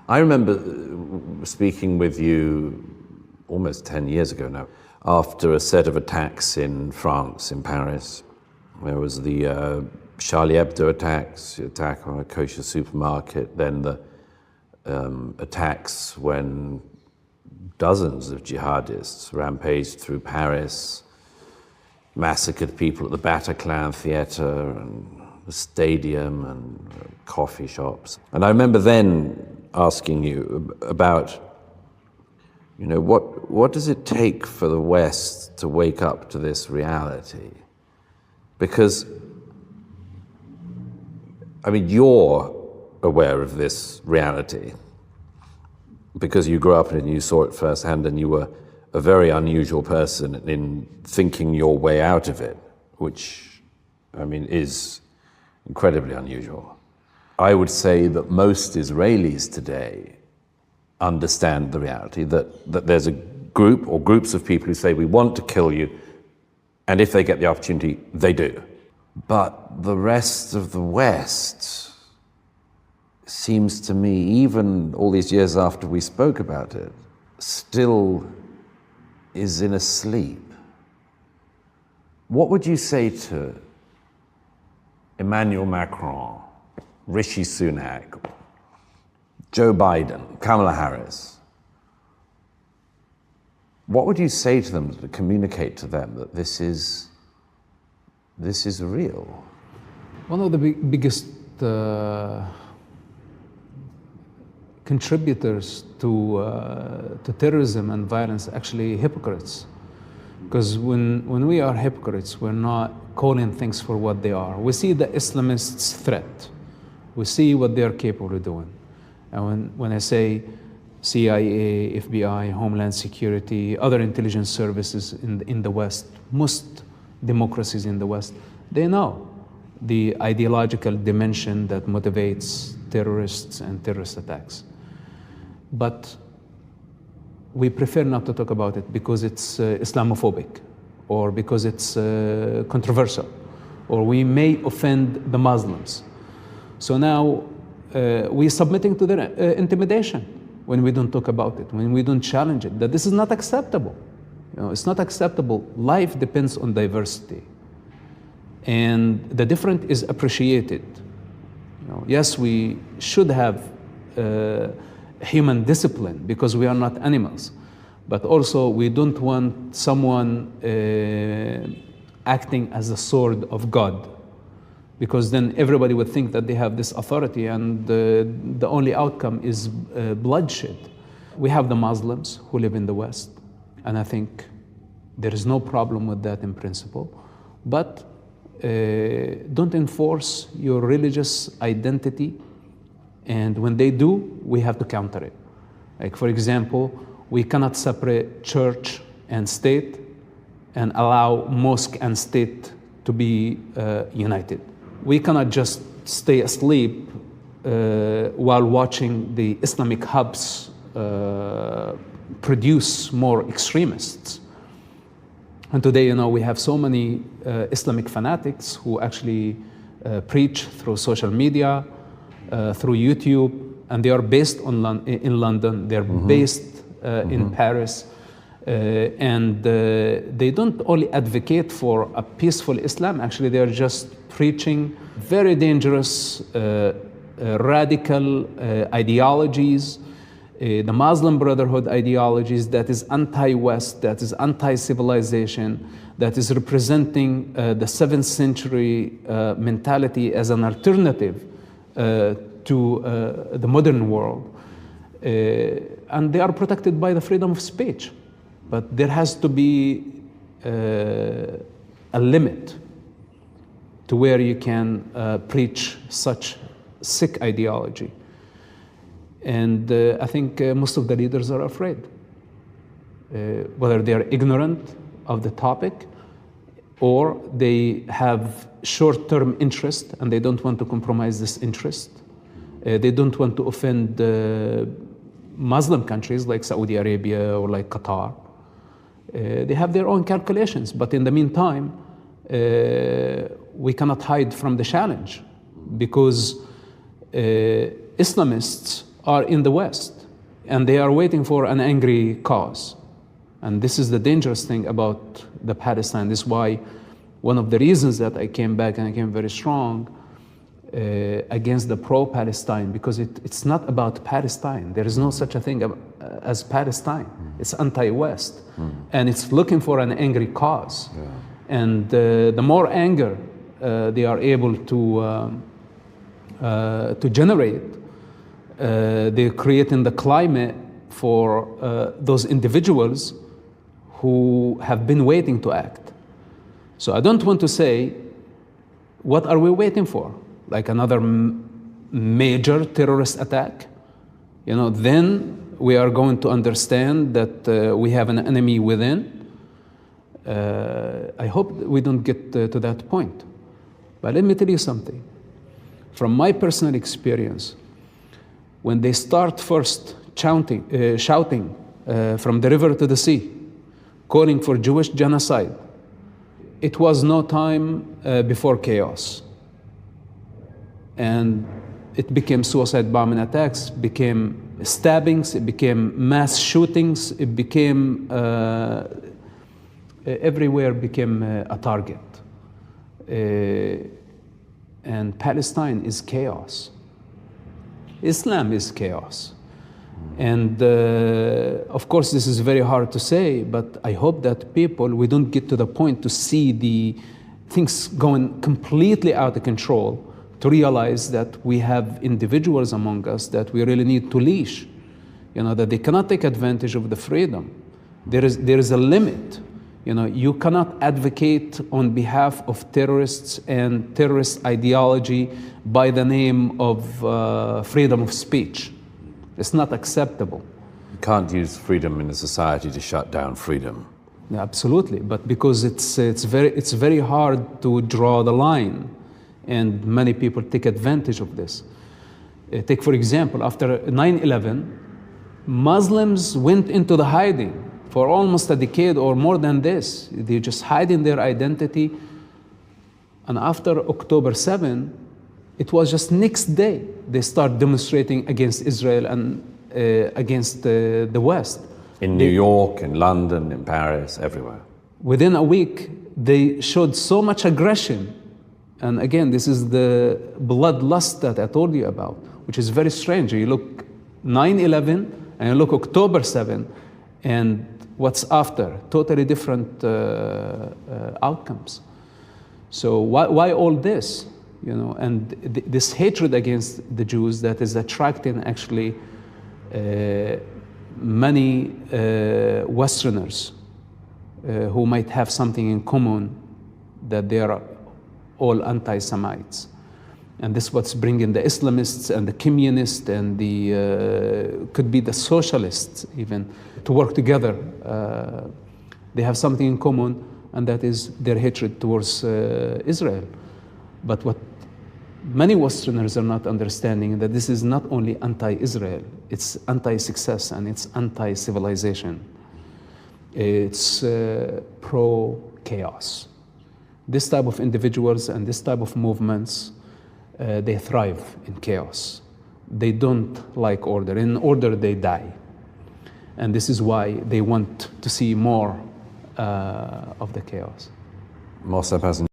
I remember speaking with you almost 10 years ago now, after a set of attacks in France, in Paris. There was the Charlie Hebdo attacks, the attack on a kosher supermarket, then the attacks when dozens of jihadists rampaged through Paris, massacred people at the Bataclan Theatre and the stadium and coffee shops. And I remember then asking you about, what does it take for the West to wake up to this reality? Because, you're aware of this reality because you grew up and you saw it firsthand, and you were a very unusual person in thinking your way out of it, which, is incredibly unusual. I would say that most Israelis today understand the reality that there's a group or groups of people who say, we want to kill you, and if they get the opportunity, they do. But the rest of the West seems to me, even all these years after we spoke about it, still is in a sleep. What would you say to Emmanuel Macron, Rishi Sunak, Joe Biden, Kamala Harris? What would you say to them to communicate to them that this is real? One of the biggest contributors to terrorism and violence actually hypocrites. Because when we are hypocrites, we're not calling things for what they are. We see the Islamists' threat. We see what they're capable of doing. And when I say CIA, FBI, Homeland Security, other intelligence services in the West, most democracies in the West, they know the ideological dimension that motivates terrorists and terrorist attacks. But we prefer not to talk about it because it's Islamophobic, or because it's controversial, or we may offend the Muslims. So now we're submitting to their intimidation when we don't talk about it, when we don't challenge it, that this is not acceptable. It's not acceptable. Life depends on diversity. And the different is appreciated. Yes, we should have human discipline because we are not animals. But also we don't want someone acting as a sword of God, because then everybody would think that they have this authority, and the only outcome is bloodshed. We have the Muslims who live in the West, and I think there is no problem with that in principle. But don't enforce your religious identity, and when they do, we have to counter it. Like, for example, we cannot separate church and state and allow mosque and state to be united. We cannot just stay asleep while watching the Islamic hubs produce more extremists. And today, we have so many Islamic fanatics who actually preach through social media, through YouTube, and they are based in London, they're based in Paris, and they don't only advocate for a peaceful Islam, actually they are just preaching very dangerous, radical ideologies, the Muslim Brotherhood ideologies that is anti-West, that is anti-civilization, that is representing the 7th century mentality as an alternative to the modern world. And they are protected by the freedom of speech. But there has to be a limit to where you can preach such sick ideology. And I think most of the leaders are afraid, whether they are ignorant of the topic or they have short-term interest and they don't want to compromise this interest. They don't want to offend Muslim countries like Saudi Arabia or like Qatar. They have their own calculations, but in the meantime, we cannot hide from the challenge, because Islamists are in the West, and they are waiting for an angry cause. And this is the dangerous thing about the Palestine. This is why one of the reasons that I came back and I came very strong against the Pro Palestine, because it's not about Palestine. There is no such a thing as Palestine. It's anti-West, and it's looking for an angry cause. Yeah. And the more anger they are able to generate, they're creating the climate for those individuals who have been waiting to act. So I don't want to say, what are we waiting for? Like another major terrorist attack? Then we are going to understand that we have an enemy within. I hope we don't get to that point. But let me tell you something. From my personal experience, when they start first shouting from the river to the sea, calling for Jewish genocide, it was no time before chaos. And it became suicide bombing attacks, became stabbings, it became mass shootings, it became, everywhere became a target. And Palestine is chaos. Islam is chaos. And of course, this is very hard to say, but I hope that we don't get to the point to see the things going completely out of control, to realize that we have individuals among us that we really need to leash, that they cannot take advantage of the freedom. There is a limit. You cannot advocate on behalf of terrorists and terrorist ideology by the name of freedom of speech. It's not acceptable. You can't use freedom in a society to shut down freedom. Yeah, absolutely, but because it's very hard to draw the line, and many people take advantage of this. Take, for example, after 9/11, Muslims went into the hiding for almost a decade or more than this. They just hiding their identity. And after October 7, it was just next day they start demonstrating against Israel and against the West. In New York, in London, in Paris, everywhere. Within a week, they showed so much aggression. And again, this is the bloodlust that I told you about, which is very strange. You look 9/11 and you look October 7, and what's after? Totally different outcomes. So why all this? And this hatred against the Jews that is attracting actually many Westerners who might have something in common, that they are all anti-Semites. And this is what's bringing the Islamists and the communists and could be the socialists even to work together. They have something in common, and that is their hatred towards Israel. But what many Westerners are not understanding, that this is not only anti-Israel, it's anti-success and it's anti-civilization. It's pro-chaos. This type of individuals and this type of movements, they thrive in chaos. They don't like order. In order, they die. And this is why they want to see more of the chaos. Mosab, Hassan,